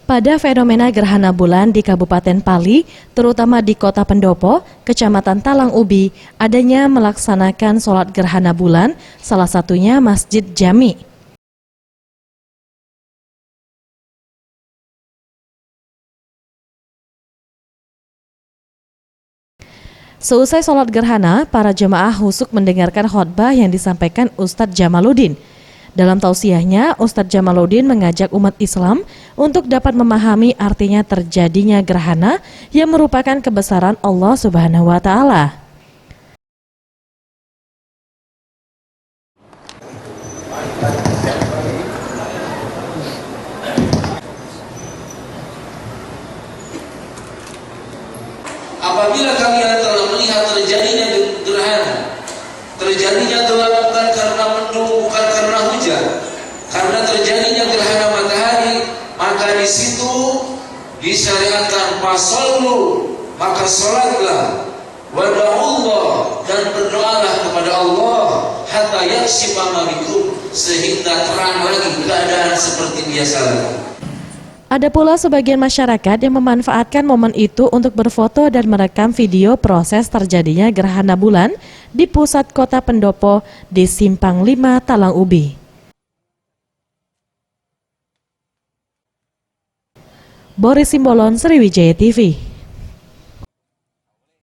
Pada fenomena gerhana bulan di Kabupaten Pali, terutama di Kota Pendopo, Kecamatan Talang Ubi, adanya melaksanakan sholat gerhana bulan, salah satunya Masjid Jami. Seusai sholat gerhana, para jemaah husuk mendengarkan khotbah yang disampaikan Ustadz Jamaluddin. Dalam tausiahnya, Ustadz Jamaluddin mengajak umat Islam untuk dapat memahami artinya terjadinya gerhana yang merupakan kebesaran Allah Subhanahu wa Ta'ala. Apabila kalian telah melihat terjadinya gerhana, terjadinya gelap bukan karena mendung, bukan karena hujan, karena terjadinya gerhana matahari, maka di situ disyariatkan fasallu, maka salatlah, wada'ullah, dan berdoalah kepada Allah, hatta yakshifa ma bikum, sehingga terang lagi keadaan seperti biasa lagi. Ada pula sebagian masyarakat yang memanfaatkan momen itu untuk berfoto dan merekam video proses terjadinya gerhana bulan di pusat Kota Pendopo di Simpang 5 Talang Ubi. Boris Simbolon, Sriwijaya TV.